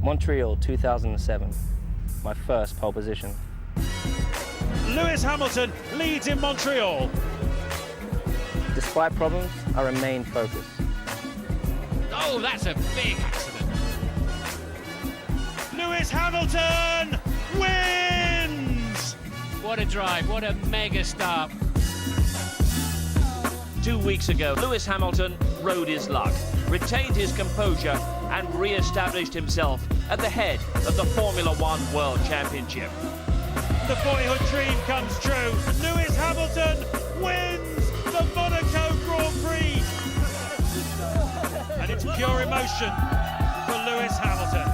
Montreal 2007, my first pole position. Lewis Hamilton leads in Montreal. Despite problems, I remained focused. Oh, that's a big accident. Lewis Hamilton wins! What a drive, what a mega start. 2 weeks ago, Lewis Hamilton rode his luck, retained his composure and re-established himself at the head of the Formula One World Championship. The boyhood dream comes true. Lewis Hamilton wins the Monaco Grand Prix. And it's pure emotion for Lewis Hamilton.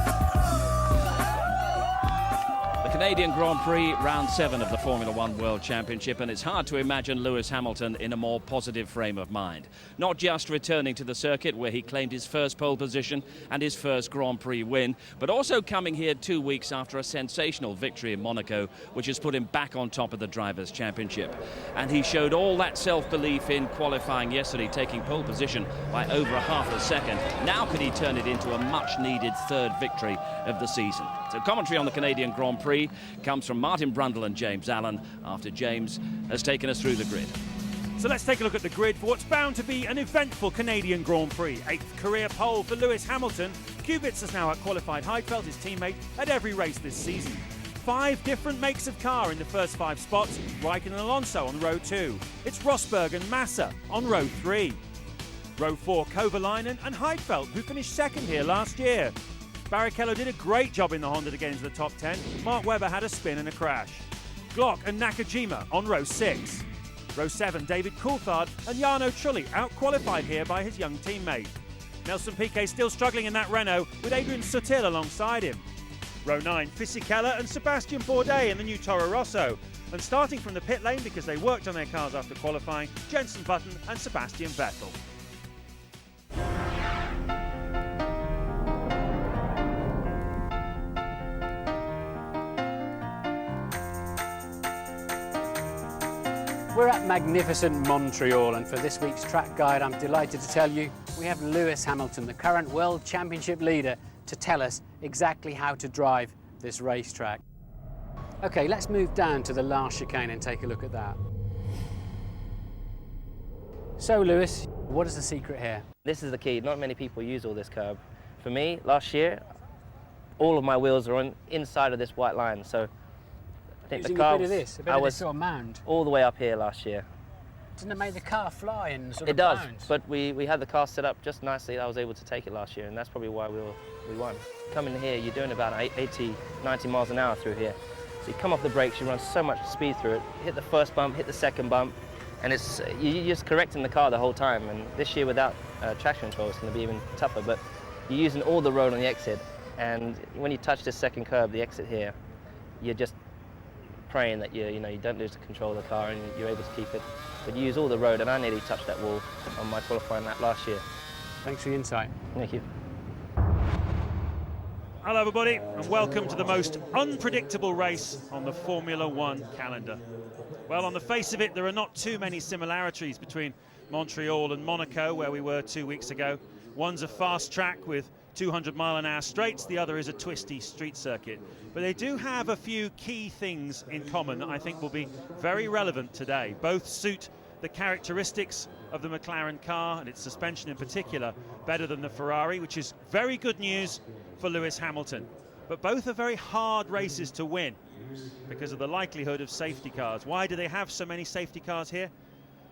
The Canadian Grand Prix, round 7 of the Formula One World Championship, and it's hard to imagine Lewis Hamilton in a more positive frame of mind. Not just returning to the circuit where he claimed his first pole position and his first Grand Prix win, but also coming here 2 weeks after a sensational victory in Monaco, which has put him back on top of the Drivers' Championship. And he showed all that self-belief in qualifying yesterday, taking pole position by over a half a second. Now could he turn it into a much-needed third victory of the season? So commentary on the Canadian Grand Prix comes from Martin Brundle and James Allen after James has taken us through the grid. So let's take a look at the grid for what's bound to be an eventful Canadian Grand Prix. 8th career pole for Lewis Hamilton. Kubica has now outqualified Heidfeld, his teammate, at every race this season. 5 different makes of car in the first 5 spots. Raikkonen and Alonso on row 2. It's Rosberg and Massa on row 3. Row 4, Kovalainen and Heidfeld, who finished second here last year. Barrichello did a great job in the Honda to get into the top 10. Mark Webber had a spin and a crash. Glock and Nakajima on row 6. Row 7, David Coulthard and Jarno Trulli out-qualified here by his young teammate. Nelson Piquet still struggling in that Renault with Adrian Sutil alongside him. Row 9, Fisichella and Sebastian Bourdais in the new Toro Rosso. And starting from the pit lane because they worked on their cars after qualifying, Jenson Button and Sebastian Vettel. We're at magnificent Montreal, and for this week's track guide, I'm delighted to tell you we have Lewis Hamilton, the current World Championship leader, to tell us exactly how to drive this racetrack. Okay, let's move down to the last chicane and take a look at that. So, Lewis, what is the secret here? This is the key. Not many people use all this curb. For me, last year, all of my wheels are on inside of this white line, so I think Using the car a bit of this sort of mound. all the way up here last year. Doesn't it make the car fly and sort of It does, bounce? but we had the car set up just nicely. I was able to take it last year, and that's probably why we won. Coming here, you're doing about 80, 90 miles an hour through here. So you come off the brakes, you run so much speed through it, hit the first bump, hit the second bump, and you're just correcting the car the whole time. And this year without traction control, it's going to be even tougher, but you're using all the road on the exit, and when you touch this second curb, the exit here, you're just praying that you don't lose the control of the car and you're able to keep it. But you use all the road, and I nearly touched that wall on my qualifying lap last year. Thanks for the insight. Thank you. Hello everybody, and welcome to the most unpredictable race on the Formula One calendar. Well, on the face of it, there are not too many similarities between Montreal and Monaco, where we were 2 weeks ago. One's a fast track with 200-mile-an-hour straights, the other is a twisty street circuit. But they do have a few key things in common that I think will be very relevant today. Both suit the characteristics of the McLaren car and its suspension in particular better than the Ferrari, which is very good news for Lewis Hamilton. But both are very hard races to win because of the likelihood of safety cars. Why do they have so many safety cars here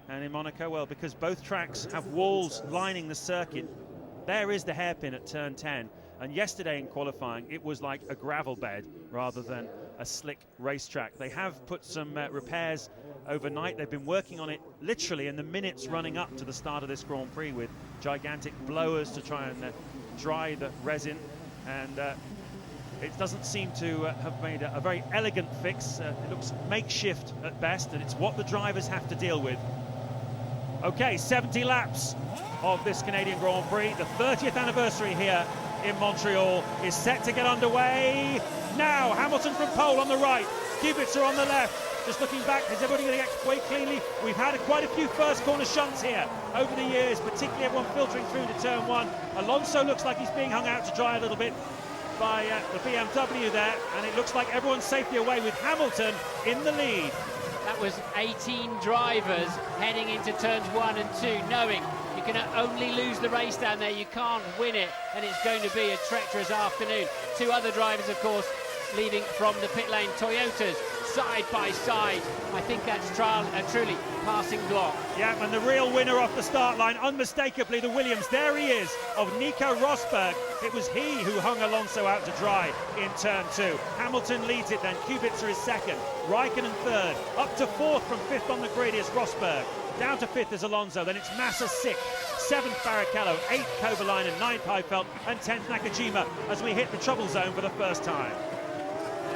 and in Monaco? Well, because both tracks have walls lining the circuit. There is the hairpin at turn 10, and yesterday in qualifying it was like a gravel bed rather than a slick racetrack. They have put some repairs overnight. They've been working on it literally in the minutes running up to the start of this Grand Prix with gigantic blowers to try and dry the resin, and it doesn't seem to have made a very elegant fix. It looks makeshift at best, and it's what the drivers have to deal with. Okay, 70 laps of this Canadian Grand Prix. The 30th anniversary here in Montreal is set to get underway now. Hamilton from pole on the right, Kubica on the left. Just looking back, is everybody getting away cleanly? We've had quite a few first corner shunts here over the years, particularly everyone filtering through to turn 1. Alonso looks like he's being hung out to dry a little bit. by the BMW there, and it looks like everyone's safely away with Hamilton in the lead. That was 18 drivers heading into turns 1 and 2, knowing you can only lose the race down there, you can't win it, and it's going to be a treacherous afternoon. 2 other drivers, of course, leaving from the pit lane, Toyotas, side by side. I think that's truly passing block. Yeah, and the real winner off the start line, unmistakably the Williams. There he is, of Nico Rosberg. It was he who hung Alonso out to dry in turn 2. Hamilton leads it then, Kubica is second, Raikkonen third, up to fourth from fifth on the grid is Rosberg. Down to fifth is Alonso, then it's Massa 6th, 7th Barrichello, 8th Kovalainen, 9th Heidfeld and 10th Nakajima as we hit the trouble zone for the first time.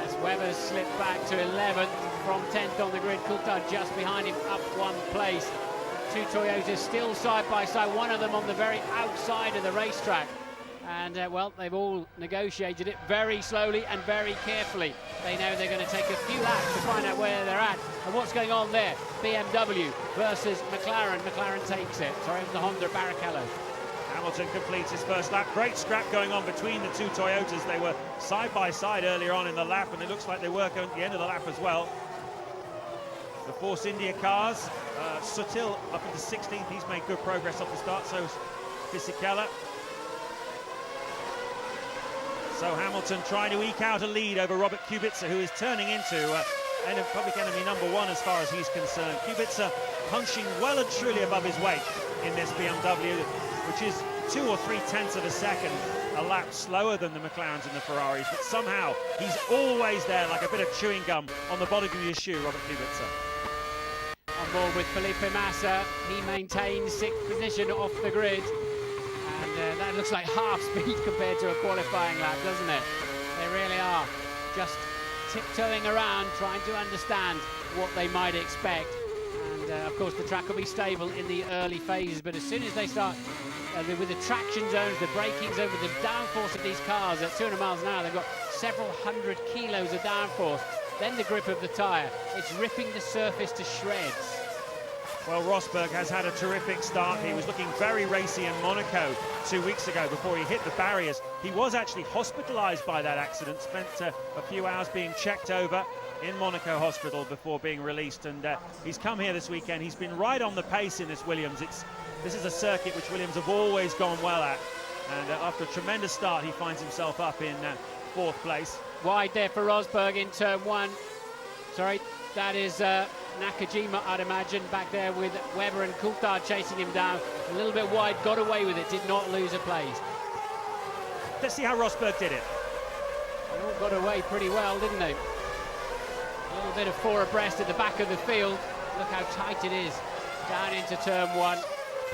As Webber slipped back to 11th from 10th on the grid, Coulthard just behind him, up 1 place. 2 Toyotas still side by side, one of them on the very outside of the racetrack. And, well, they've all negotiated it very slowly and very carefully. They know they're going to take a few laps to find out where they're at and what's going on there. BMW versus McLaren. McLaren takes it. Sorry, it was the Honda Barrichello. Hamilton completes his first lap. Great scrap going on between the 2 Toyotas. They were side by side earlier on in the lap, and it looks like they were going at the end of the lap as well. The Force India cars, Sutil up into 16th. He's made good progress off the start, so Fisichella. So Hamilton trying to eke out a lead over Robert Kubica, who is turning into public enemy number 1 as far as he's concerned. Kubica punching well and truly above his weight in this BMW, which is 2 or 3 tenths of a second a lap slower than the McLarens and the Ferraris, but somehow he's always there like a bit of chewing gum on the bottom of your shoe, Robert Kubica. On board with Felipe Massa, he maintains 6th position off the grid. And that looks like half speed compared to a qualifying lap, doesn't it? They really are just tiptoeing around, trying to understand what they might expect. And of course the track will be stable in the early phases, but as soon as they start with the traction zones, the braking zones, with the downforce of these cars at 200 miles an hour, they've got several hundred kilos of downforce. Then the grip of the tyre, it's ripping the surface to shreds. Well, Rosberg has had a terrific start. He was looking very racy in Monaco 2 weeks ago before he hit the barriers. He was actually hospitalised by that accident, spent a few hours being checked over in Monaco hospital before being released, and he's come here this weekend. He's been right on the pace in this Williams. This is a circuit which Williams have always gone well at, and after a tremendous start he finds himself up in 4th place. Wide there for Rosberg in turn 1. Sorry, that is Nakajima, I'd imagine, back there with Webber and Coulthard chasing him down. A little bit wide, got away with it, did not lose a place. Let's see how Rosberg did it. They all got away pretty well, didn't they? A little bit of 4 abreast at the back of the field. Look how tight it is. Down into turn 1.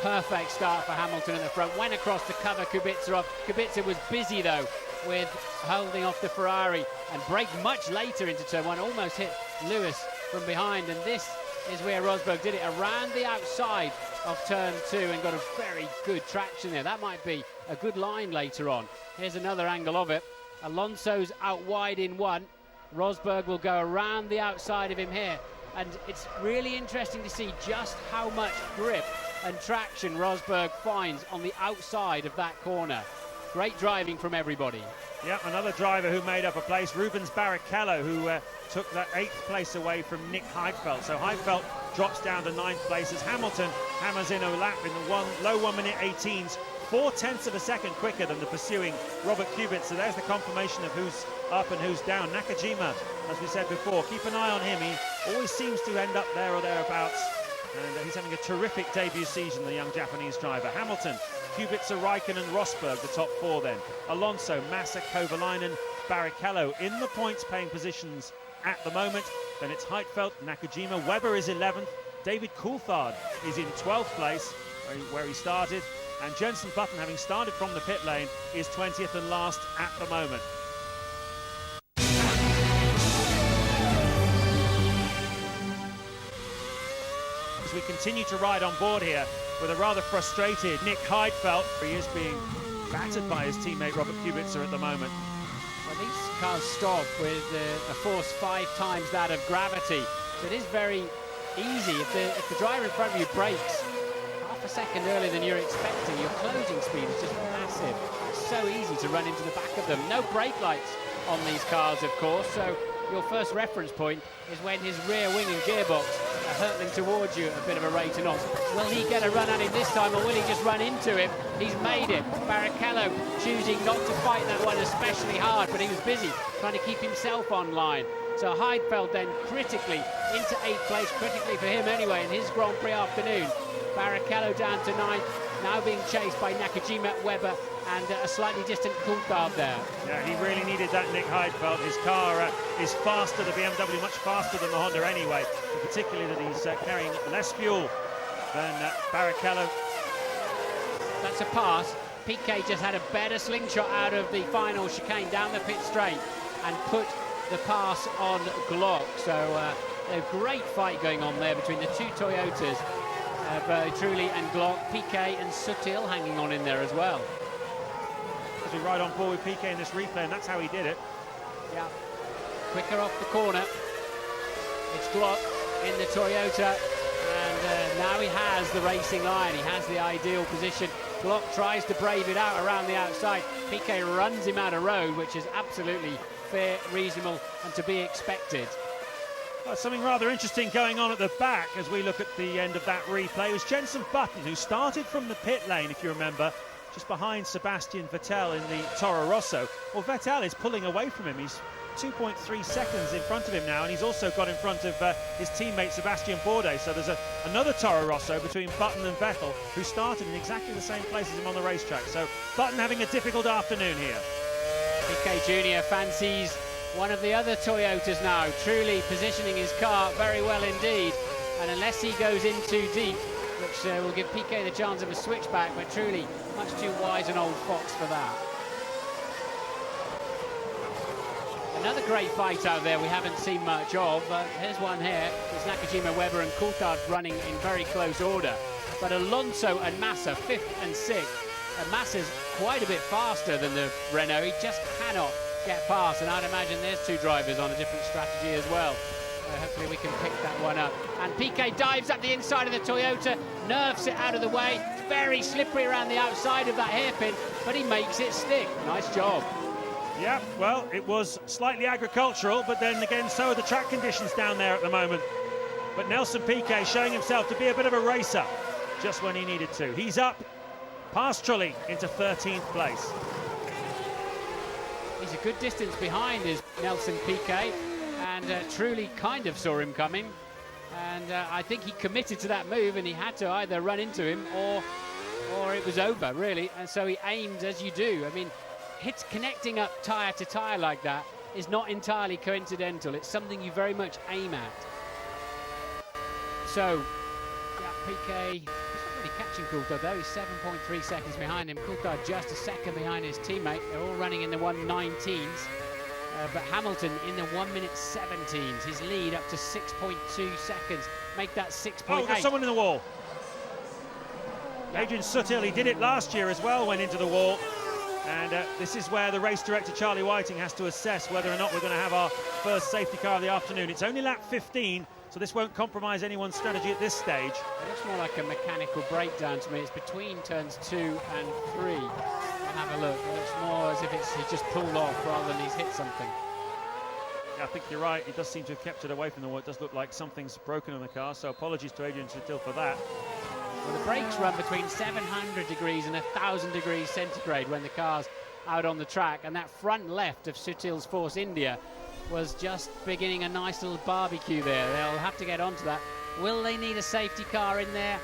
Perfect start for Hamilton in the front. Went across to cover Kubica off. Kubica was busy, though, with holding off the Ferrari and braked much later into turn 1. Almost hit Lewis from behind, and this is where Rosberg did it around the outside of turn 2 and got a very good traction there. That might be a good line later on. Here's another angle of it. Alonso's out wide in 1. Rosberg will go around the outside of him here, and it's really interesting to see just how much grip and traction Rosberg finds on the outside of that corner. Great driving from everybody. Yeah, another driver who made up a place, Rubens Barrichello, who took that 8th place away from Nick Heidfeld. So Heidfeld drops down to 9th place as Hamilton hammers in a lap in the low 1 minute 18s, 4 tenths of a second quicker than the pursuing Robert Kubica. So there's the confirmation of who's up and who's down. Nakajima, as we said before, keep an eye on him. He always seems to end up there or thereabouts. And he's having a terrific debut season, the young Japanese driver. Hamilton, Kubica, Raikkonen, Rosberg, the top 4 then. Alonso, Massa, Kovalainen, Barrichello in the points-paying positions at the moment. Then it's Heidfeld, Nakajima, Webber is 11th. David Coulthard is in 12th place, where he started. And Jenson Button, having started from the pit lane, is 20th and last at the moment. As we continue to ride on board here with a rather frustrated Nick Heidfeld. He is being battered by his teammate Robert Kubica at the moment. Well, these cars stop with a force 5 times that of gravity, so it is very easy. If the driver in front of you brakes half a a second earlier than you're expecting, your closing speed is just massive. It's so easy to run into the back of them. No brake lights on these cars, of course, so your first reference point is when his rear wing and gearbox are hurtling towards you at a bit of a rate of knots. Will he get a run at him this time, or will he just run into him? He's made it. Barrichello choosing not to fight that one especially hard, but he was busy trying to keep himself online. So Heidfeld then critically into 8th place, critically for him anyway in his Grand Prix afternoon. Barrichello down to 9th, now being chased by Nakajima, Webber and a slightly distant Coulthard there. Yeah, he really needed that, Nick Heidfeld. His car is faster, the BMW, much faster than the Honda anyway, but particularly that he's carrying less fuel than Barrichello. That's a pass. Piquet just had a better slingshot out of the final chicane down the pit straight and put the pass on Glock. So a great fight going on there between the two Toyotas, Truly and Glock. Piquet and Sutil hanging on in there as well. As we ride on board with Piquet in this replay, and that's how he did it. Yeah, quicker off the corner. It's Glock in the Toyota, and now he has the racing line. He has the ideal position. Glock tries to brave it out around the outside. Piquet runs him out of road, which is absolutely fair, reasonable, and to be expected. Well, something rather interesting going on at the back as we look at the end of that replay. It was Jenson Button who started from the pit lane, if you remember, just behind Sebastian Vettel in the Toro Rosso. Well, Vettel is pulling away from him. He's 2.3 seconds in front of him now, and he's also got in front of his teammate Sebastian Bourdais. So there's another Toro Rosso between Button and Vettel, who started in exactly the same place as him on the racetrack. So Button having a difficult afternoon here. Piquet Jr. fancies one of the other Toyotas now, Truly positioning his car very well indeed, and unless he goes in too deep, which will give Piquet the chance of a switchback, but Truly much too wise an old fox for that. Another great fight out there we haven't seen much of. Here's one here. It's Nakajima, Webber and Coulthard running in very close order. But Alonso and Massa, 5th and 6th. And Massa's quite a bit faster than the Renault. He just cannot get past. And I'd imagine there's two drivers on a different strategy as well. Hopefully we can pick that one up. And Piquet dives up the inside of the Toyota, nerfs it out of the way. It's very slippery around the outside of that hairpin, but he makes it stick. Nice job. Yeah, well, it was slightly agricultural, but then again, so are the track conditions down there at the moment. But Nelson Piquet showing himself to be a bit of a racer just when he needed to. He's up past Trulli into 13th place. He's a good distance behind is Nelson Piquet, and Truly kind of saw him coming, and I think he committed to that move, and he had to either run into him or it was over, really. And so he aimed as you do. I mean, hits connecting up tyre to tyre like that is not entirely coincidental. It's something you very much aim at. So, yeah, Piquet, he's not really catching Coulthard though. He's 7.3 seconds behind him. Coulthard just a second behind his teammate. They're all running in the 1:19s. But Hamilton in the 1:17s. His lead up to 6.2 seconds. Make that 6.8. Oh, there's someone in the wall. Yeah. Adrian Sutil, he did it last year as well, went into the wall. And this is where the race director, Charlie Whiting, has to assess whether or not we're going to have our first safety car of the afternoon. It's only lap 15, so this won't compromise anyone's strategy at this stage. It looks more like a mechanical breakdown to me. It's between turns 2 and 3. And have a look. It looks more as if he's just pulled off rather than he's hit something. Yeah, I think you're right. He does seem to have kept it away from the wall. It does look like something's broken in the car, so apologies to Adrian Sutil for that. Well, the brakes run between 700 degrees and 1,000 degrees centigrade when the car's out on the track, and that front left of Sutil's Force India was just beginning a nice little barbecue there. They'll have to get onto that. Will they need a safety car in there?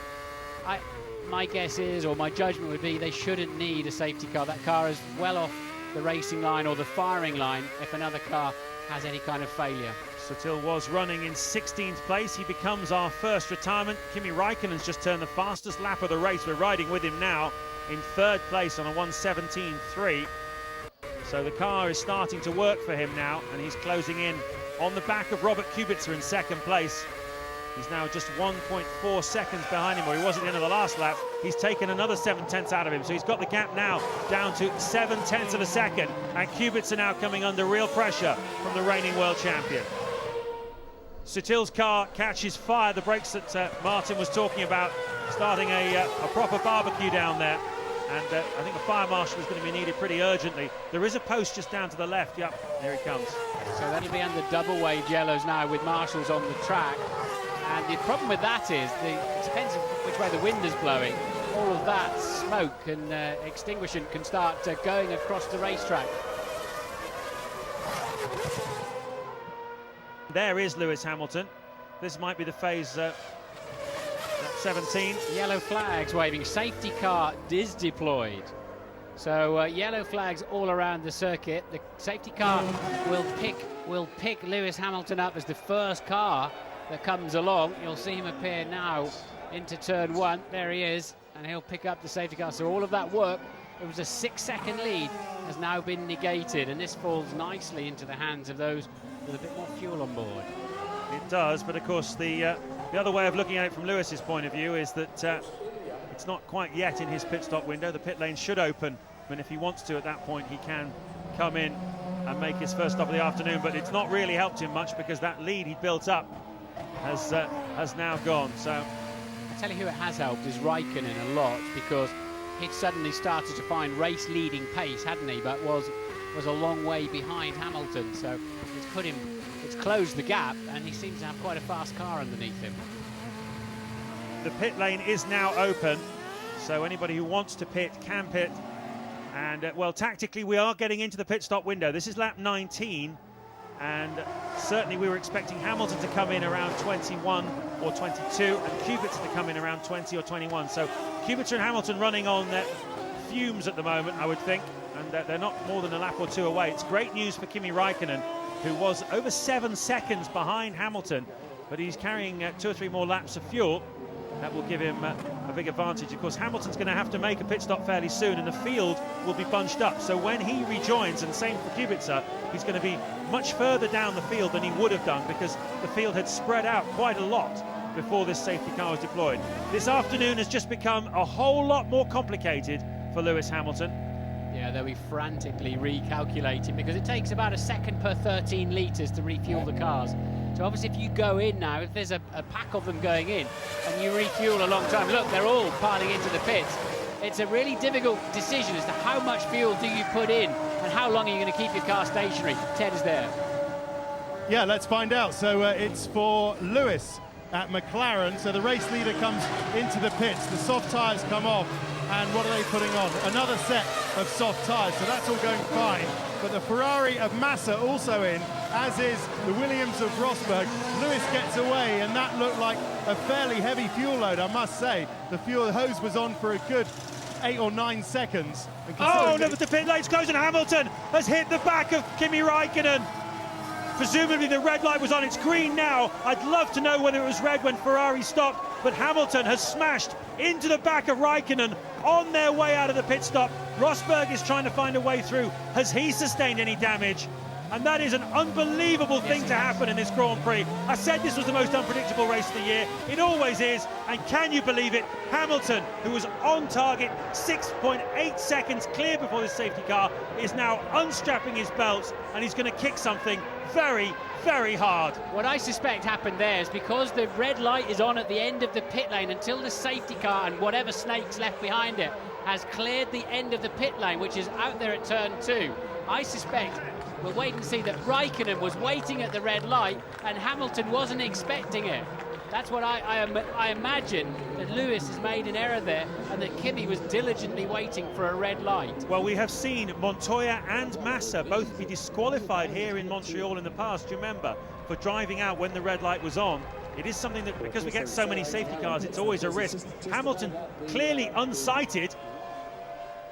My guess is, or my judgment would be, they shouldn't need a safety car. That car is well off the racing line or the firing line if another car has any kind of failure. Sutil was running in 16th place. He becomes our first retirement. Kimi Raikkonen's just turned the fastest lap of the race. We're riding with him now in 3rd place on a 1:17.3. So the car is starting to work for him now, and he's closing in on the back of Robert Kubica in 2nd place. He's now just 1.4 seconds behind him, where he was at the end of the last lap. He's taken another 7/10 out of him, so he's got the gap now down to 7/10 of a second, and Kubica now coming under real pressure from the reigning world champion. Sutil's car catches fire. The brakes that Martin was talking about starting a proper barbecue down there. And I think a fire marshal is going to be needed pretty urgently. There is a post just down to the left. Yep, here he comes. So that'll be under double wave yellows now with marshals on the track. And the problem with that is, it depends on which way the wind is blowing. All of that smoke and extinguishing can start going across the racetrack. There is Lewis Hamilton. This might be the phase 17. Yellow flags waving. Safety car is deployed. So yellow flags all around the circuit. The safety car will pick Lewis Hamilton up as the first car that comes along. You'll see him appear now into turn 1. There he is, and he'll pick up the safety car. So all of that work, it was a 6-second lead, has now been negated, and this falls nicely into the hands of those with a bit more fuel on board. It does, but of course the other way of looking at it from Lewis's point of view is that it's not quite yet in his pit stop window. The pit lane should open, and if he wants to at that point, he can come in and make his first stop of the afternoon, but it's not really helped him much because that lead he built up has now gone. So I tell you who it has helped is Raikkonen a lot, because he'd suddenly started to find race leading pace, hadn't he, but was a long way behind Hamilton, so it's closed the gap, and he seems to have quite a fast car underneath him. the pit lane is now open, so anybody who wants to pit can pit. And well, tactically we are getting into the pit stop window. This is lap 19, and certainly we were expecting Hamilton to come in around 21 or 22 and Kubica to come in around 20 or 21. So Kubica and Hamilton running on fumes at the moment, I would think, and they're not more than a lap or two away. It's great news for Kimi Raikkonen, who was over 7 seconds behind Hamilton, but he's carrying 2 or 3 more laps of fuel. That will give him a big advantage. Of course, Hamilton's going to have to make a pit stop fairly soon, and the field will be bunched up. So when he rejoins, and same for Kubica, he's going to be much further down the field than he would have done, because the field had spread out quite a lot before this safety car was deployed. This afternoon has just become a whole lot more complicated for Lewis Hamilton. Yeah, they'll be frantically recalculating, because it takes about a second per 13 litres to refuel the cars. So obviously if you go in now, if there's a pack of them going in and you refuel a long time, look, they're all piling into the pits. It's a really difficult decision as to how much fuel do you put in and how long are you going to keep your car stationary. Ted is there. Yeah, let's find out. So it's for Lewis at McLaren. So the race leader comes into the pits, the soft tyres come off, and what are they putting on? Another set of soft tyres, so that's all going fine. But the Ferrari of Massa also in, as is the Williams of Rosberg. Lewis gets away, and that looked like a fairly heavy fuel load, I must say. The fuel hose was on for a good 8 or 9 seconds. Oh, no, but the pit lane's closed, and Hamilton has hit the back of Kimi Raikkonen. Presumably the red light was on. It's green now. I'd love to know whether it was red when Ferrari stopped, but Hamilton has smashed into the back of Raikkonen on their way out of the pit stop. Rosberg is trying to find a way through. Has he sustained any damage? And that is an unbelievable thing to happen in this Grand Prix. I said this was the most unpredictable race of the year. It always is. And can you believe it? Hamilton, who was on target 6.8 seconds clear before this safety car, is now unstrapping his belts, and he's going to kick something very, very hard. What I suspect happened there is because the red light is on at the end of the pit lane until the safety car and whatever snake's left behind it has cleared the end of the pit lane, which is out there at turn 2. I suspect we'll wait and see that Raikkonen was waiting at the red light and Hamilton wasn't expecting it. That's what I imagine, that Lewis has made an error there and that Kimi was diligently waiting for a red light. Well, we have seen Montoya and Massa both be disqualified here in Montreal in the past, do you remember, for driving out when the red light was on. It is something that, because we get so many safety cars, it's always a risk. Hamilton, clearly unsighted,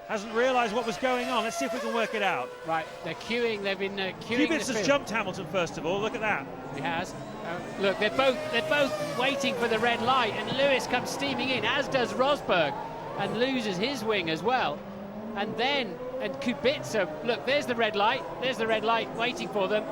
hasn't realised what was going on. Let's see if we can work it out. Right, they're queuing, they've been queuing. Kubica has jumped Hamilton first of all, look at that. He has. Look, they're both waiting for the red light, and Lewis comes steaming in, as does Rosberg, and loses his wing as well. And Kubica, look, there's the red light waiting for them.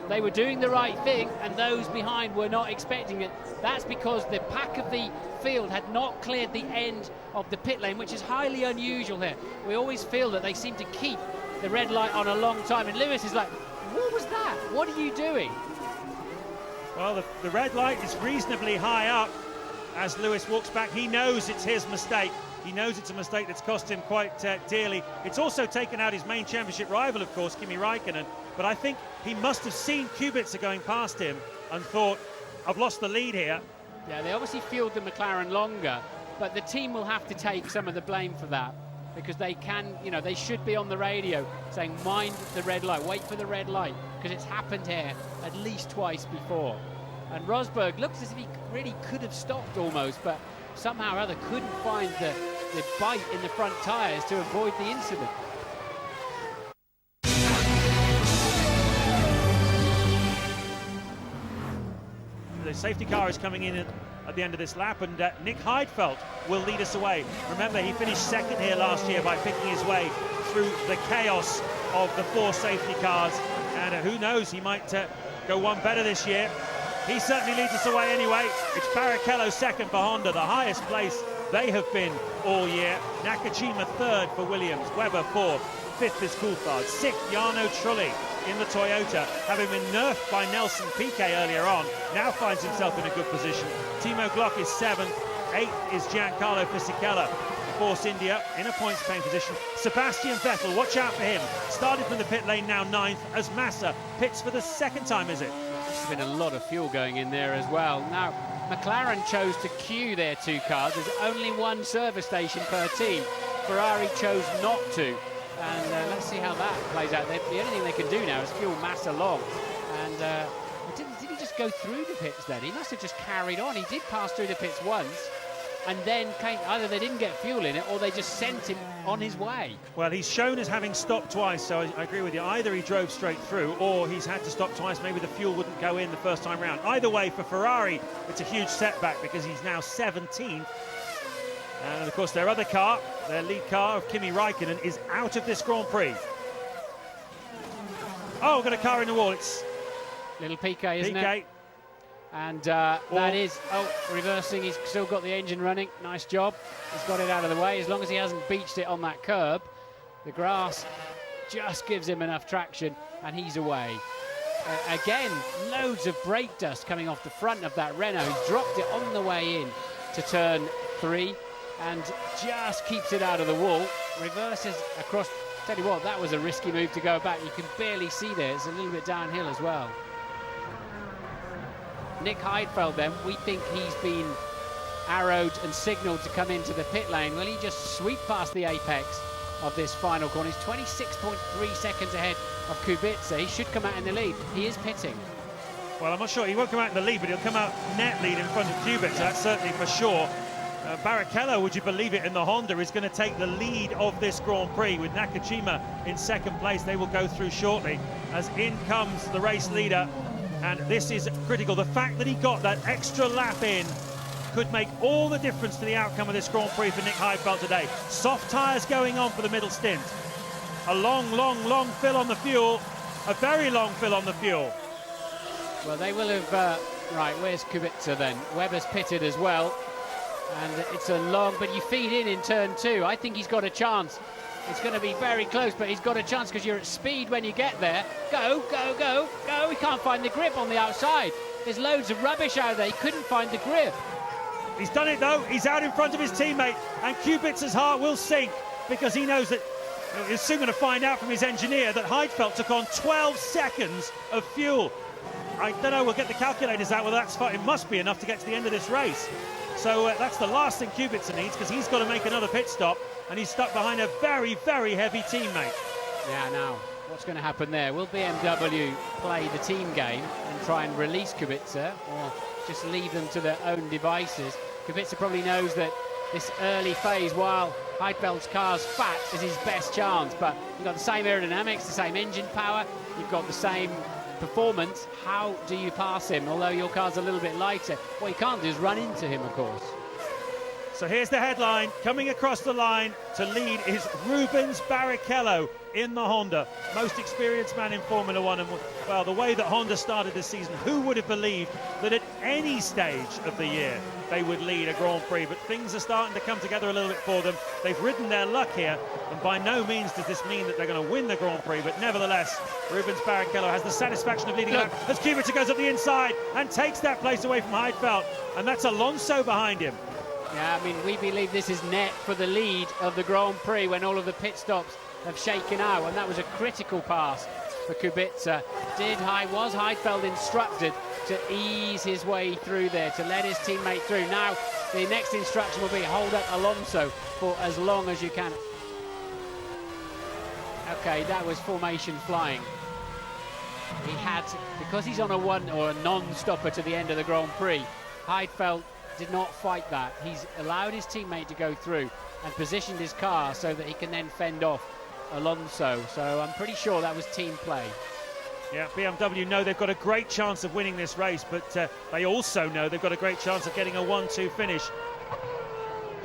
They were doing the right thing, and those behind were not expecting it. That's because the pack of the field had not cleared the end of the pit lane, which is highly unusual here. We always feel that they seem to keep the red light on a long time, and Lewis is like, what was that? What are you doing? Well, the red light is reasonably high up, as Lewis walks back. He knows it's his mistake. He knows it's a mistake that's cost him quite dearly. It's also taken out his main championship rival, of course, Kimi Räikkönen. But I think he must have seen Kubica going past him and thought, I've lost the lead here. Yeah, they obviously fueled the McLaren longer, but the team will have to take some of the blame for that, because they can, you know, they should be on the radio saying, mind the red light, wait for the red light, because it's happened here at least twice before. And Rosberg looks as if he really could have stopped almost, but somehow or other couldn't find the bite in the front tyres to avoid the incident. The safety car is coming in at the end of this lap, and Nick Heidfeld will lead us away. Remember, he finished second here last year by picking his way through the chaos of the 4 safety cars, and who knows, he might go one better this year. He certainly leads us away anyway. It's Barrichello second for Honda, the highest place they have been all year. Nakajima third for Williams, Webber fourth, fifth is Coulthard, sixth Jarno Trulli in the Toyota, having been nerfed by Nelson Piquet earlier on, now finds himself in a good position. Timo Glock is seventh, eighth is Giancarlo Fisichella, Force India in a points-paying position. Sebastian Vettel, watch out for him, started from the pit lane, now ninth, as Massa pits for the second time, is it? There's been a lot of fuel going in there as well. Now, McLaren chose to queue their 2 cars. There's only 1 service station per team. Ferrari chose not to. And let's see how that plays out. The only thing they can do now is fuel Massa long. And did he just go through the pits then? He must have just carried on. He did pass through the pits once, and then either they didn't get fuel in it or they just sent him on his way. Well, he's shown as having stopped twice, so I agree with you. Either he drove straight through or he's had to stop twice. Maybe the fuel wouldn't go in the first time round. Either way, for Ferrari, it's a huge setback because he's now 17th. And, of course, their other car, their lead car of Kimi Räikkönen, is out of this Grand Prix. Oh, got a car in the wall. It's little Piquet, isn't Piquet. it? And that is, reversing. He's still got the engine running. Nice job. He's got it out of the way. As long as he hasn't beached it on that curb, the grass just gives him enough traction, and he's away. Again, loads of brake dust coming off the front of that Renault. He's dropped it on the way in to turn 3 and just keeps it out of the wall. Reverses across. Tell you what, that was a risky move to go back. You can barely see there. It's a little bit downhill as well. Nick Heidfeld then, we think he's been arrowed and signalled to come into the pit lane. Will he just sweep past the apex of this final corner? He's 26.3 seconds ahead of Kubica. He should come out in the lead. He is pitting. Well, I'm not sure. He won't come out in the lead, but he'll come out net lead in front of Kubica. That's certainly for sure. Barrichello, would you believe it, in the Honda is going to take the lead of this Grand Prix with Nakajima in second place. They will go through shortly as in comes the race leader. And this is critical. The fact that he got that extra lap in could make all the difference to the outcome of this Grand Prix for Nick Heidfeld today. Soft tyres going on for the middle stint. A long fill on the fuel. A very long fill on the fuel. Well, they will have... right, where's Kubica then? Webber's pitted as well. And it's a long... But you feed in turn 2. I think he's got a chance. It's going to be very close, but he's got a chance because you're at speed when you get there. Go, go, go, go. He can't find the grip on the outside. There's loads of rubbish out there. He couldn't find the grip. He's done it, though. He's out in front of his teammate, and Kubica's heart will sink because he knows that he's soon going to find out from his engineer that Heidfeld took on 12 seconds of fuel. I don't know, we'll get the calculators out. Well, that's fine. It must be enough to get to the end of this race. So that's the last thing Kubica needs, because he's got to make another pit stop, and he's stuck behind a very, very heavy teammate. Yeah, now, what's going to happen there? Will BMW play the team game and try and release Kubica, or just leave them to their own devices? Kubica probably knows that this early phase, while Heidfeld's car's fat, is his best chance, but you've got the same aerodynamics, the same engine power, you've got the same performance. How do you pass him? Although your car's a little bit lighter, what you can't do is run into him, of course. So here's the headline. Coming across the line to lead is Rubens Barrichello in the Honda. Most experienced man in Formula One. And, well, the way that Honda started this season, who would have believed that at any stage of the year they would lead a Grand Prix? But things are starting to come together a little bit for them. They've ridden their luck here, and by no means does this mean that they're going to win the Grand Prix. But nevertheless, Rubens Barrichello has the satisfaction of leading back as Kubica goes up the inside and takes that place away from Heidfeld. And that's Alonso behind him. Yeah, I mean, we believe this is net for the lead of the Grand Prix when all of the pit stops have shaken out, and that was a critical pass for Kubica. Was Heidfeld instructed to ease his way through there, to let his teammate through? Now, the next instruction will be hold up Alonso for as long as you can. Okay, that was formation flying. He had, because he's on a one or a non-stopper to the end of the Grand Prix, Heidfeld did not fight that. He's allowed his teammate to go through and positioned his car so that he can then fend off Alonso. So I'm pretty sure that was team play. Yeah, BMW know they've got a great chance of winning this race, but they also know they've got a great chance of getting a 1-2 finish.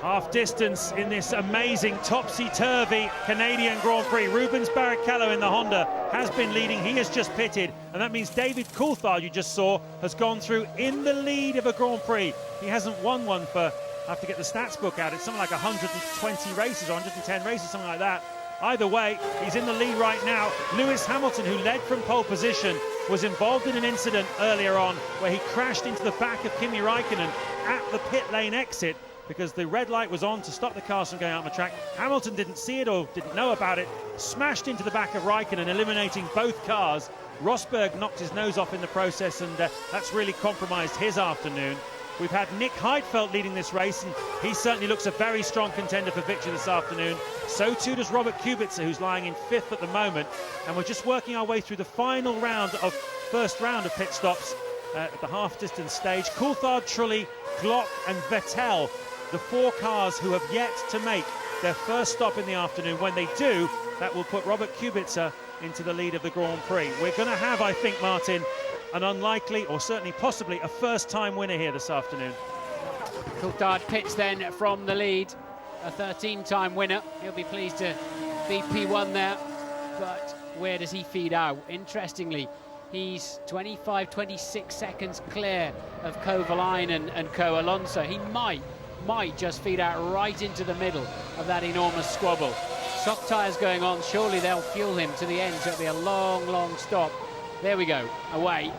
Half distance in this amazing topsy-turvy Canadian Grand Prix. Rubens Barrichello in the Honda has been leading. He has just pitted, and that means David Coulthard, you just saw, has gone through in the lead of a Grand Prix. He hasn't won one for, I have to get the stats book out, it's something like 120 races or 110 races, something like that. Either way, he's in the lead right now. Lewis Hamilton, who led from pole position, was involved in an incident earlier on where he crashed into the back of Kimi Raikkonen at the pit lane exit, because the red light was on to stop the cars from going out on the track. Hamilton didn't see it or didn't know about it, smashed into the back of Raikkonen, eliminating both cars. Rosberg knocked his nose off in the process, and that's really compromised his afternoon. We've had Nick Heidfeld leading this race, and he certainly looks a very strong contender for victory this afternoon. So too does Robert Kubica, who's lying in 5th at the moment. And we're just working our way through the final round of first round of pit stops at the half-distance stage. Coulthard, Trulli, Glock and Vettel, the 4 cars who have yet to make their first stop in the afternoon. When they do, that will put Robert Kubica into the lead of the Grand Prix. We're going to have, I think, Martin, an unlikely, or certainly possibly, a first-time winner here this afternoon. Coulthard pits then from the lead, a 13-time winner. He'll be pleased to be P1 there, but where does he feed out? Interestingly, he's 25-26 seconds clear of Kovalainen and Alonso. He might just feed out right into the middle of that enormous squabble. Soft tyres going on, surely they'll fuel him to the end, so it'll be a long, long stop. There we go, away.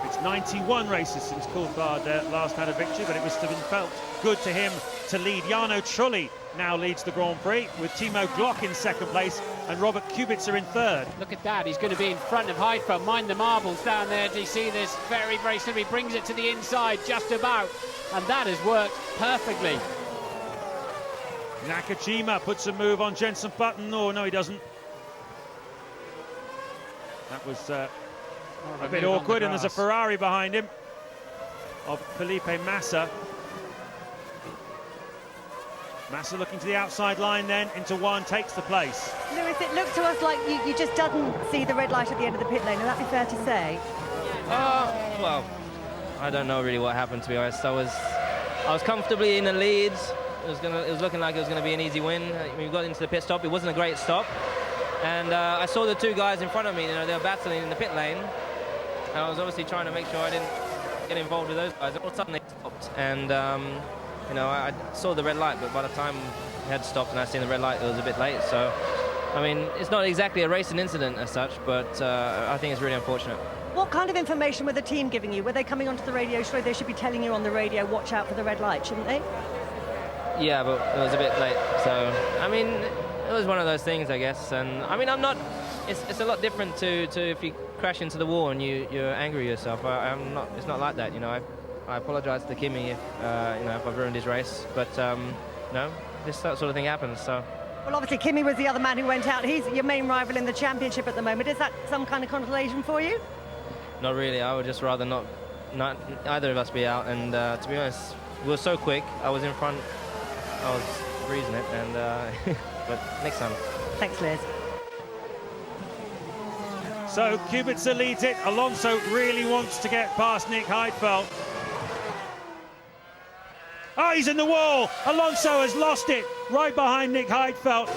It's 91 races since Coulthard last had a victory, but it must have been felt good to him to lead. Jarno Trulli now leads the Grand Prix with Timo Glock in 2nd place and Robert Kubica in 3rd. Look at that, he's going to be in front of Heidfeld. Mind the marbles down there. Do you see this? Very, very slippery. Brings it to the inside just about, and that has worked perfectly. Nakajima puts a move on Jenson Button. Oh, no, he doesn't. That was a bit awkward, and there's a Ferrari behind him of Felipe Massa. Massa looking to the outside line then, into 1, takes the place. Lewis, it looked to us like you just didn't see the red light at the end of the pit lane. Would that be fair to say? Well, I don't know really what happened, to be honest. I was comfortably in the lead. It was looking like it was going to be an easy win. We got into the pit stop. It wasn't a great stop. And I saw the 2 guys in front of me, you know, they were battling in the pit lane. And I was obviously trying to make sure I didn't get involved with those guys. All of a sudden they stopped. And, you know, I saw the red light, but by the time it had stopped and I seen the red light, it was a bit late. So, I mean, it's not exactly a racing incident as such, but I think it's really unfortunate. What kind of information were the team giving you? Were they coming onto the radio? Surely they should be telling you on the radio, watch out for the red light, shouldn't they? Yeah, but it was a bit late. So, I mean, it was one of those things, I guess. And I mean, I'm not. It's a lot different to if you crash into the wall and you're angry at yourself. I'm not. It's not like that, you know. I apologise to Kimi if you know, if I've ruined his race. But no, this sort of thing happens. So. Well, obviously Kimi was the other man who went out. He's your main rival in the championship at the moment. Is that some kind of consolation for you? Not really. I would just rather not either of us be out. And to be honest, we were so quick. I was in front. I was breezing it, and but next time. Thanks, Liz. So Kubica leads it. Alonso really wants to get past Nick Heidfeld. Oh, he's in the wall. Alonso has lost it right behind Nick Heidfeld.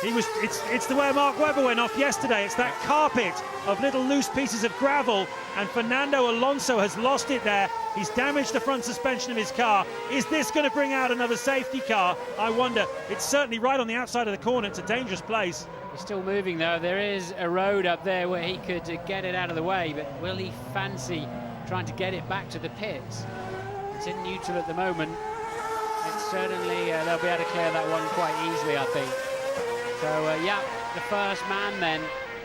It's the way Mark Webber went off yesterday. It's that carpet of little loose pieces of gravel, and Fernando Alonso has lost it there. He's damaged the front suspension of his car. Is this going to bring out another safety car? I wonder. It's certainly right on the outside of the corner. It's a dangerous place. He's still moving though. There is a road up there where he could get it out of the way, but will he fancy trying to get it back to the pits? It's in neutral at the moment. It's certainly, they'll be able to clear that one quite easily, I think. So, yeah, the first man then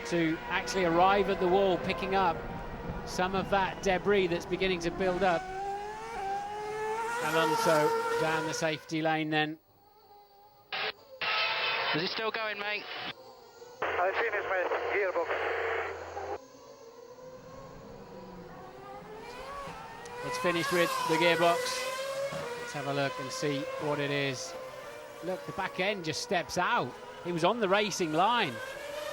to actually arrive at the wall, picking up some of that debris that's beginning to build up. Alonso down the safety lane then. Is he still going, mate? I finished my gearbox. It's finished with the gearbox. Let's have a look and see what it is. Look, the back end just steps out. He was on the racing line.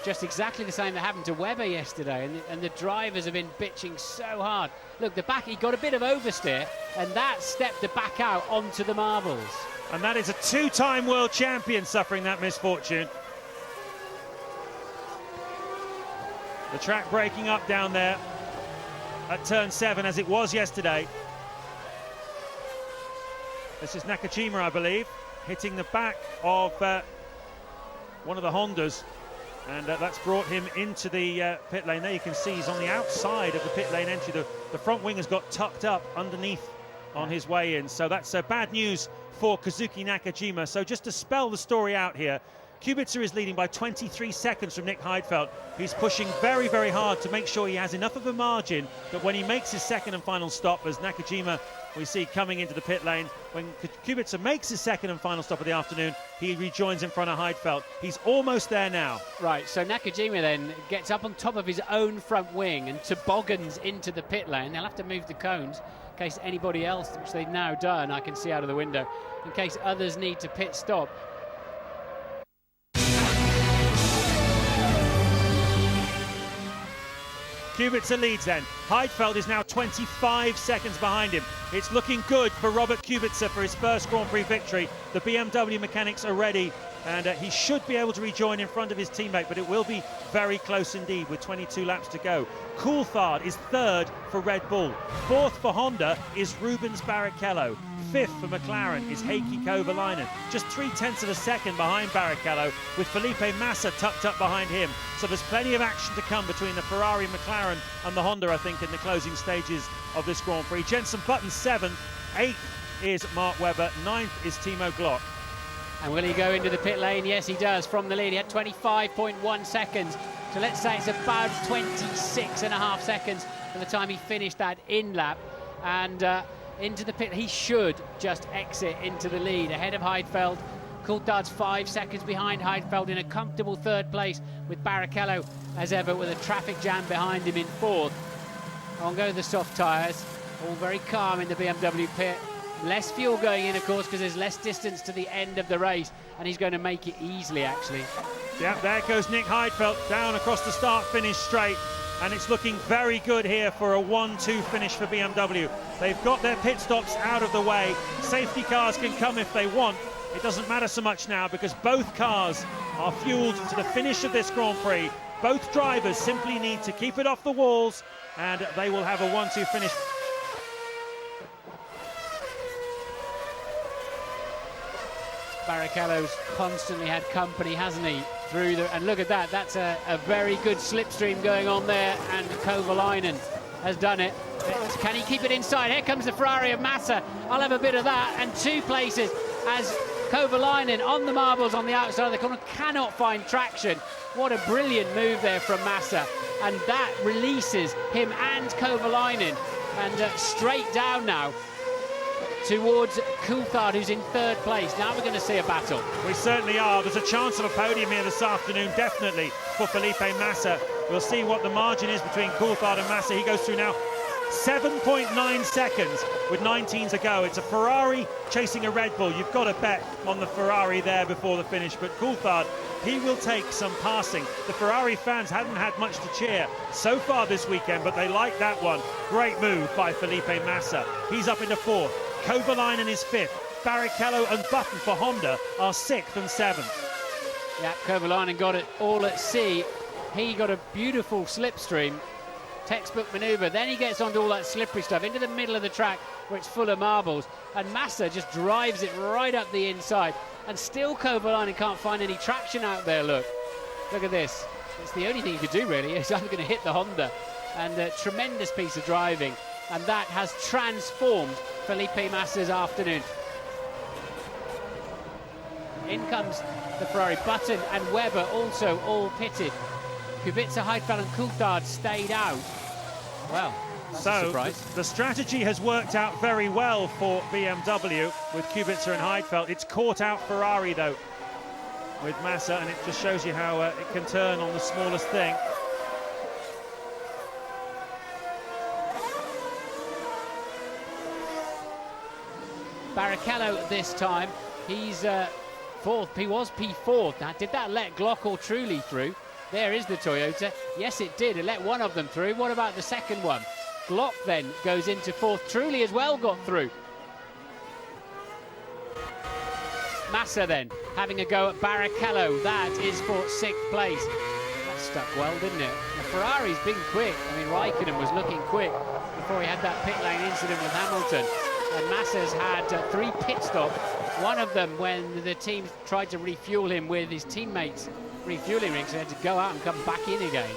Just exactly the same that happened to Webber yesterday, and the drivers have been bitching so hard. Look, the back, he got a bit of oversteer, and that stepped the back out onto the marbles. And that is a two-time world champion suffering that misfortune. The track breaking up down there at turn 7, as it was yesterday. This is Nakajima, I believe, hitting the back of one of the Hondas, and that's brought him into the pit lane. There you can see he's on the outside of the pit lane entry. The front wing has got tucked up underneath on his way in, so that's bad news for Kazuki Nakajima. So just to spell the story out here, Kubica is leading by 23 seconds from Nick Heidfeld. He's pushing very, very hard to make sure he has enough of a margin that when he makes his second and final stop, as Nakajima we see coming into the pit lane, when Kubica makes his second and final stop of the afternoon, he rejoins in front of Heidfeld. He's almost there now. Right, so Nakajima then gets up on top of his own front wing and toboggans into the pit lane. They'll have to move the cones in case anybody else, which they've now done, I can see out of the window, in case others need to pit stop. Kubica leads then. Heidfeld is now 25 seconds behind him. It's looking good for Robert Kubica for his first Grand Prix victory. The BMW mechanics are ready, and he should be able to rejoin in front of his teammate, but it will be very close indeed with 22 laps to go. Coulthard is third for Red Bull. Fourth for Honda is Rubens Barrichello. Fifth for McLaren is Heikki Kovalainen, just 0.3 of a second behind Barrichello, with Felipe Massa tucked up behind him. So there's plenty of action to come between the Ferrari, McLaren and the Honda, I think, in the closing stages of this Grand Prix. Jenson Button 7th, 8th is Mark Webber, 9th is Timo Glock. And will he go into the pit lane? Yes, he does. From the lead, he had 25.1 seconds. So let's say it's about 26.5 seconds by the time he finished that in lap. And into the pit, he should just exit into the lead ahead of Heidfeld. Coulthard's 5 seconds behind Heidfeld in a comfortable third place, with Barrichello as ever with a traffic jam behind him in fourth. On go the soft tyres, all very calm in the BMW pit. Less fuel going in, of course, because there's less distance to the end of the race, and he's going to make it easily, actually. Yeah, there goes Nick Heidfeld down across the start-finish straight, and it's looking very good here for a 1-2 finish for BMW. They've got their pit stops out of the way. Safety cars can come if they want. It doesn't matter so much now because both cars are fueled to the finish of this Grand Prix. Both drivers simply need to keep it off the walls, and they will have a 1-2 finish. Barrichello's constantly had company, hasn't he? Through the, and look at that, that's a very good slipstream going on there, and Kovalainen has done it. Can he keep it inside? Here comes the Ferrari of Massa. I'll have a bit of that, and 2 places as Kovalainen on the marbles on the outside of the corner cannot find traction. What a brilliant move there from Massa, and that releases him and Kovalainen, and straight down now towards Coulthard, who's in third place. Now we're going to see a battle. We certainly are. There's a chance of a podium here this afternoon, definitely, for Felipe Massa. We'll see what the margin is between Coulthard and Massa. He goes through now 7.9 seconds with 19 to go. It's a Ferrari chasing a Red Bull. You've got to bet on the Ferrari there before the finish, but Coulthard, he will take some passing. The Ferrari fans haven't had much to cheer so far this weekend, but they like that one. Great move by Felipe Massa. He's up into fourth. Kovalainen is 5th. Barrichello and Button for Honda are 6th and 7th. Yeah, Kovalainen got it all at sea. He got a beautiful slipstream, textbook manoeuvre. Then he gets onto all that slippery stuff into the middle of the track where it's full of marbles. And Massa just drives it right up the inside. And still Kovalainen can't find any traction out there, look. Look at this. It's the only thing he could do, really. He's either going to hit the Honda. And a tremendous piece of driving. And that has transformed Felipe Massa's afternoon. In comes the Ferrari. Button and Webber also all pitted. Kubica, Heidfeld and Coulthard stayed out. Well, that's a surprise. The strategy has worked out very well for BMW with Kubica and Heidfeld. It's caught out Ferrari, though, with Massa, and it just shows you how it can turn on the smallest thing. Barrichello this time. He's fourth. He was P4. Now, did that let Glock or Trulli through? There is the Toyota. Yes, it did. It let one of them through. What about the second one? Glock then goes into 4th. Trulli as well got through. Massa then having a go at Barrichello. That is for 6th place. That stuck well, didn't it? The Ferrari's been quick. I mean, Raikkonen was looking quick before he had that pit lane incident with Hamilton. And Massa's had 3 pit stops. One of them when the team tried to refuel him with his teammates' refueling rings, so he had to go out and come back in again.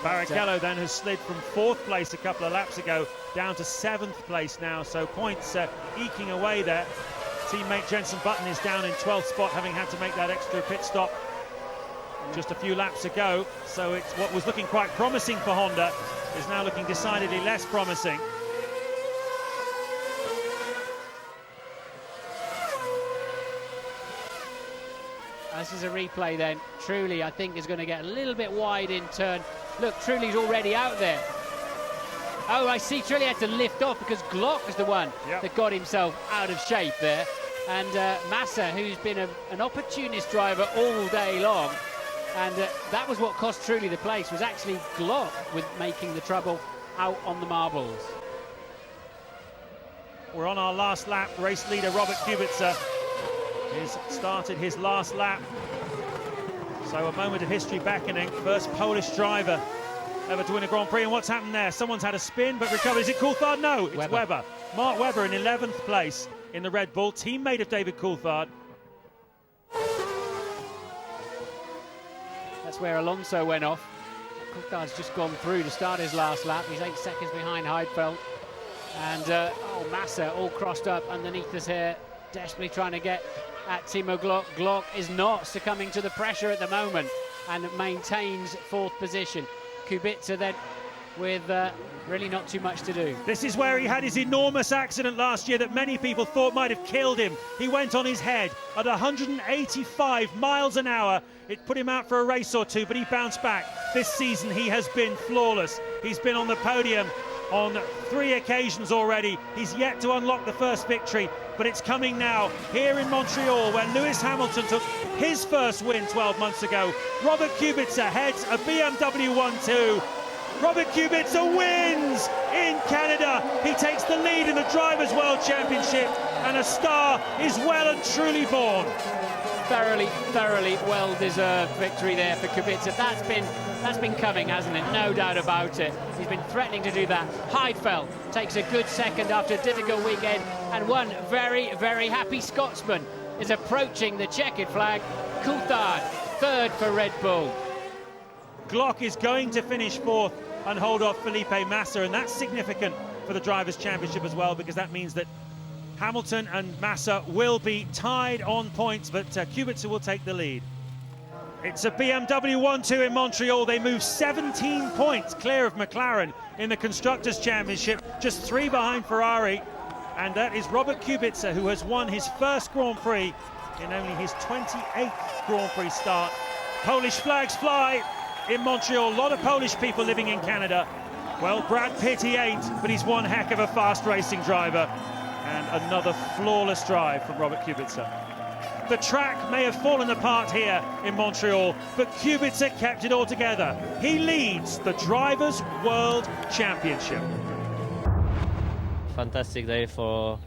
Barrichello then has slid from 4th place a couple of laps ago down to 7th place now, so points eking away there. Teammate Jenson Button is down in 12th spot, having had to make that extra pit stop just a few laps ago. So it's what was looking quite promising for Honda is now looking decidedly less promising. This is a replay then. Trulli, I think, is going to get a little bit wide in turn. Look, Trulli's already out there. Oh, I see. Trulli had to lift off because Glock was the one that got himself out of shape there. And Massa, who's been an opportunist driver all day long, and that was what cost Trulli the place, was actually Glock with making the trouble out on the marbles. We're on our last lap. Race leader Robert Kubica has started his last lap. So a moment of history beckoning. First Polish driver ever to win a Grand Prix. And what's happened there? Someone's had a spin but recovered. Is it Coulthard? No, it's Webber. Mark Webber in 11th place in the Red Bull, teammate of David Coulthard. That's where Alonso went off. Coulthard's just gone through to start his last lap. He's 8 seconds behind Heidfeld. And Massa all crossed up underneath his hair, desperately trying to get at Timo Glock. Glock is not succumbing to the pressure at the moment and maintains 4th position. Kubica then with really not too much to do. This is where he had his enormous accident last year that many people thought might have killed him. He went on his head at 185 miles an hour. It put him out for a race or two, but he bounced back. This season he has been flawless. He's been on the podium on 3 occasions already. He's yet to unlock the first victory, but it's coming now here in Montreal, where Lewis Hamilton took his first win 12 months ago. Robert Kubica heads a BMW 1-2. Robert Kubica wins in Canada. He takes the lead in the Drivers' World Championship, and a star is well and truly born. Thoroughly well-deserved victory there for Kubica. That's been coming, hasn't it? No doubt about it. He's been threatening to do that. Heidfeld takes a good second after a difficult weekend, and one very, very happy Scotsman is approaching the checkered flag. Coulthard, 3rd for Red Bull. Glock is going to finish 4th and hold off Felipe Massa, and that's significant for the Drivers' Championship as well, because that means that Hamilton and Massa will be tied on points, but Kubica will take the lead. It's a BMW 1-2 in Montreal. They move 17 points clear of McLaren in the Constructors' Championship, just 3 behind Ferrari. And that is Robert Kubica, who has won his first Grand Prix in only his 28th Grand Prix start. Polish flags fly in Montreal. A lot of Polish people living in Canada. Well, Brad Pitt, he ain't, but he's one heck of a fast racing driver. And another flawless drive from Robert Kubica. The track may have fallen apart here in Montreal, but Kubica kept it all together. He leads the Drivers' World Championship. Fantastic day for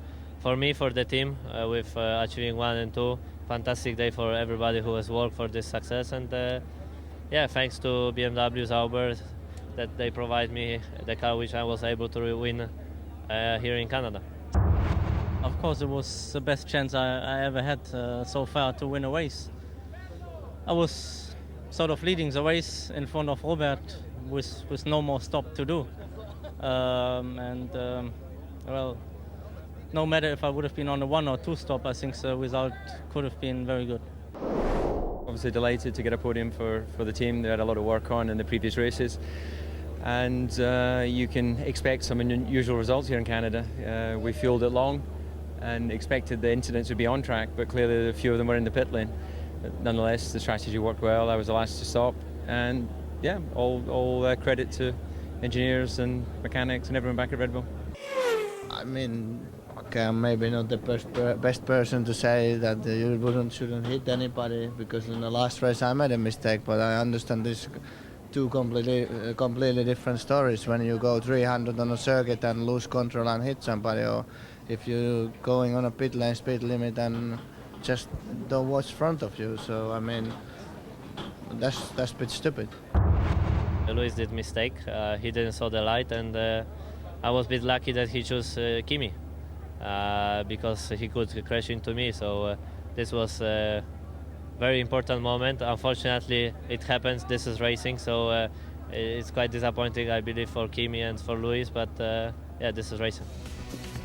for me, for the team, with achieving 1 and 2. Fantastic day for everybody who has worked for this success, and yeah, thanks to BMW Sauber that they provide me the car which I was able to win here in Canada. Of course, it was the best chance I ever had so far to win a race. I was sort of leading the race in front of Robert with no more stop to do. Well, no matter if I would have been on a 1 or 2 stop, I think the result could have been very good. Obviously delighted to get a podium for the team. They had a lot of work on in the previous races. And you can expect some unusual results here in Canada. We fueled it long and expected the incidents would be on track, but clearly a few of them were in the pit lane. But nonetheless, the strategy worked well. I was the last to stop, and yeah, all credit to engineers and mechanics and everyone back at Red Bull. I mean, okay, I'm maybe not the best person to say that you shouldn't hit anybody, because in the last race I made a mistake, but I understand this. Two completely different stories when you go 300 on a circuit and lose control and hit somebody, or if you're going on a pit lane speed limit and just don't watch front of you. So I mean, that's a bit stupid. Lewis did mistake. He didn't saw the light, and I was a bit lucky that he chose Kimi because he could crash into me. So this was very important moment. Unfortunately, it happens. This is racing, so it's quite disappointing, I believe, for Kimi and for Lewis. But yeah, this is racing.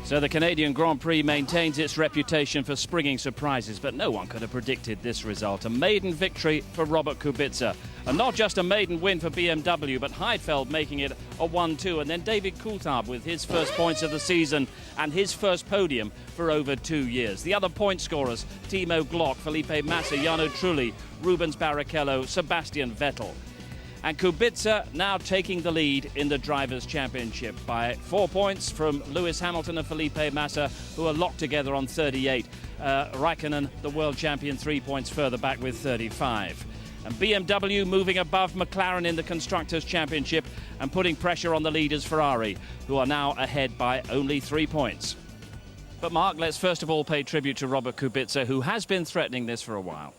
So the Canadian Grand Prix maintains its reputation for springing surprises, but no one could have predicted this result. A maiden victory for Robert Kubica. And not just a maiden win for BMW, but Heidfeld making it a 1-2. And then David Coulthard with his first points of the season and his first podium for over 2 years. The other point scorers, Timo Glock, Felipe Massa, Jarno Trulli, Rubens Barrichello, Sebastian Vettel. And Kubica now taking the lead in the Drivers' Championship by 4 points from Lewis Hamilton and Felipe Massa, who are locked together on 38. Raikkonen, the world champion, 3 points further back with 35. And BMW moving above McLaren in the Constructors' Championship and putting pressure on the leaders Ferrari, who are now ahead by only 3 points. But Mark, let's first of all pay tribute to Robert Kubica, who has been threatening this for a while.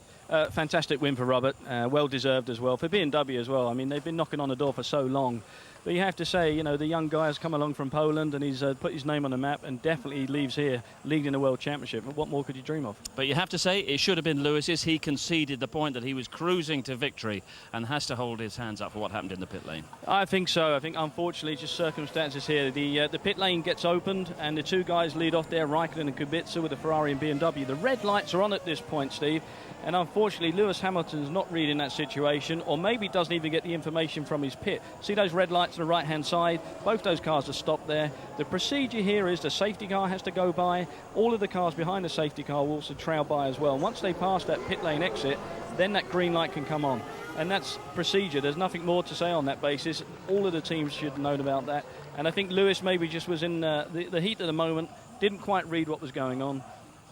Fantastic win for Robert, well deserved as well, for BMW as well. I mean, they've been knocking on the door for so long. But you have to say, you know, the young guy has come along from Poland and he's put his name on the map and definitely leaves here leading the World Championship. What more could you dream of? But you have to say it should have been Lewis's. He conceded the point that he was cruising to victory and has to hold his hands up for what happened in the pit lane. I think so. I think, unfortunately, just circumstances here. The pit lane gets opened and the two guys lead off there, Raikkonen and Kubica, with the Ferrari and BMW. The red lights are on at this point, Steve. And unfortunately, Lewis Hamilton's not reading that situation, or maybe doesn't even get the information from his pit. See those red lights on the right-hand side? Both those cars are stopped there. The procedure here is the safety car has to go by. All of the cars behind the safety car will also trail by as well. Once they pass that pit lane exit, then that green light can come on. And that's procedure. There's nothing more to say on that basis. All of the teams should have known about that. And I think Lewis maybe just was in the heat of the moment, didn't quite read what was going on,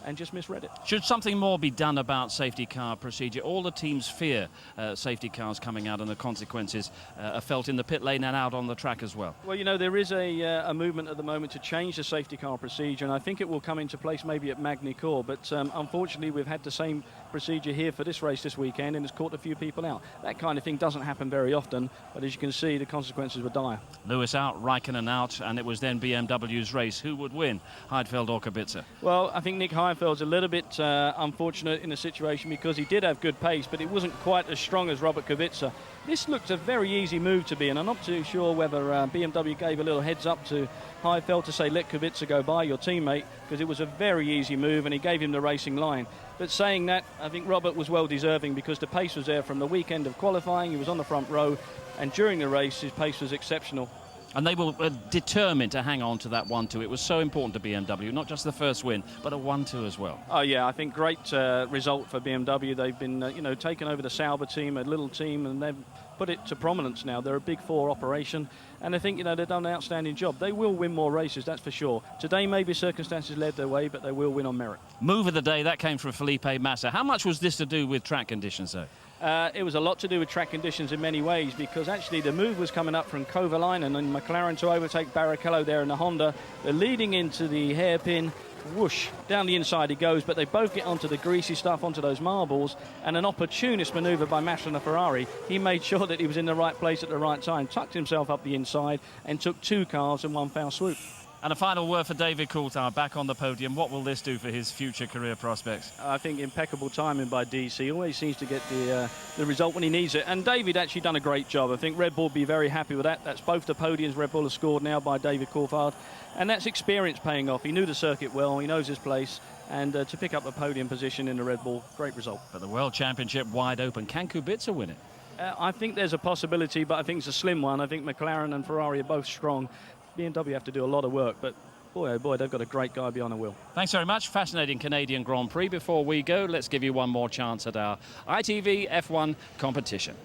and just misread it. Should something more be done about safety car procedure? All the teams fear safety cars coming out, and the consequences are felt in the pit lane and out on the track as well. Well, you know, there is a movement at the moment to change the safety car procedure, and I think it will come into place maybe at Magny-Cours, but unfortunately we've had the same procedure here for this race this weekend, and it's caught a few people out. That kind of thing doesn't happen very often, but as you can see, the consequences were dire. Lewis out, Raikkonen out, and it was then BMW's race. Who would win, Heidfeld or Kubica? Well, I think Nick Heidfeld's a little bit unfortunate in the situation because he did have good pace, but it wasn't quite as strong as Robert Kubica. This looked a very easy move to be, and I'm not too sure whether BMW gave a little heads up to Heidfeld to say, let Kubica go by, your teammate, because it was a very easy move and he gave him the racing line. But saying that, I think Robert was well deserving because the pace was there from the weekend of qualifying. He was on the front row, and during the race his pace was exceptional. And they were determined to hang on to that 1-2. It was so important to BMW, not just the first win, but a 1-2 as well. Oh yeah, I think great result for BMW. They've been, you know, taken over the Sauber team, a little team, and they've put it to prominence now. They're a Big Four operation, and I think, you know, they've done an outstanding job. They will win more races, that's for sure. Today maybe circumstances led their way, but they will win on merit. Move of the day, that came from Felipe Massa. How much was this to do with track conditions, though? It was a lot to do with track conditions in many ways, because actually the move was coming up from Kovalainen and McLaren to overtake Barrichello there in the Honda. They're leading into the hairpin, Whoosh, down the inside he goes, but they both get onto the greasy stuff, onto those marbles, and an opportunist manoeuvre by Massa Ferrari. He made sure that he was in the right place at the right time, tucked himself up the inside, and took 2 cars in one foul swoop. And a final word for David Coulthard back on the podium. What will this do for his future career prospects? I think impeccable timing by DC. He always seems to get the result when he needs it. And David actually done a great job. I think Red Bull will be very happy with that. That's both the podiums Red Bull has scored now by David Coulthard. And that's experience paying off. He knew the circuit well. He knows his place. And to pick up a podium position in the Red Bull, great result. But the World Championship wide open. Can Kubica win it? I think there's a possibility, but I think it's a slim one. I think McLaren and Ferrari are both strong. BMW have to do a lot of work, but boy, oh boy, they've got a great guy behind the wheel. Thanks very much. Fascinating Canadian Grand Prix. Before we go, let's give you one more chance at our ITV F1 competition.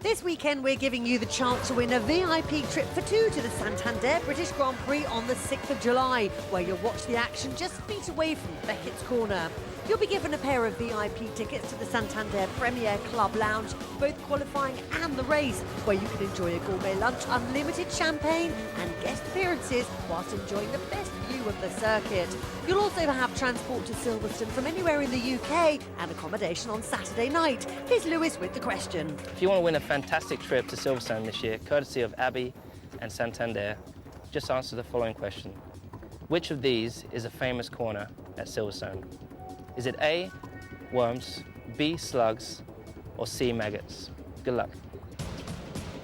This weekend, we're giving you the chance to win a VIP trip for 2 to the Santander British Grand Prix on the 6th of July, where you'll watch the action just feet away from Beckett's Corner. You'll be given a pair of VIP tickets to the Santander Premier Club Lounge, both qualifying and the race, where you can enjoy a gourmet lunch, unlimited champagne and guest appearances whilst enjoying the best view of the circuit. You'll also have transport to Silverstone from anywhere in the UK and accommodation on Saturday night. Here's Lewis with the question. If you want to win a fantastic trip to Silverstone this year, courtesy of Abbey and Santander, just answer the following question. Which of these is a famous corner at Silverstone? Is it A, worms, B, slugs, or C, maggots? Good luck.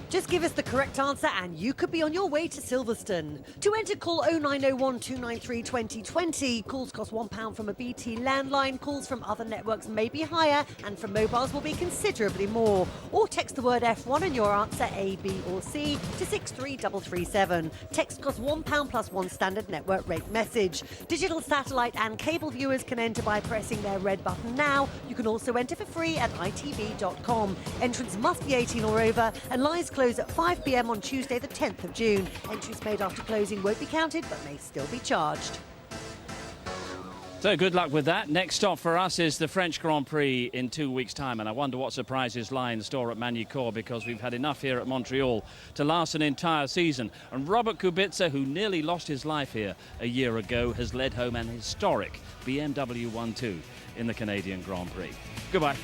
Just give us the correct answer and you could be on your way to Silverstone. To enter, call 0901 293 2020. Calls cost £1 from a BT landline. Calls from other networks may be higher and from mobiles will be considerably more. Or text the word F1 and your answer A, B or C to 63337. Text costs £1 plus 1 standard network rate message. Digital, satellite and cable viewers can enter by pressing their red button now. You can also enter for free at itv.com. Entrance must be 18 or over and lines close at 5 p.m. on Tuesday the 10th of June. Entries made after closing won't be counted but may still be charged. So good luck with that. Next stop for us is the French Grand Prix in 2 weeks' time, and I wonder what surprises lie in store at Magny-Cours, because we've had enough here at Montreal to last an entire season. And Robert Kubica, who nearly lost his life here a year ago, has led home an historic BMW 1-2 in the Canadian Grand Prix. Goodbye.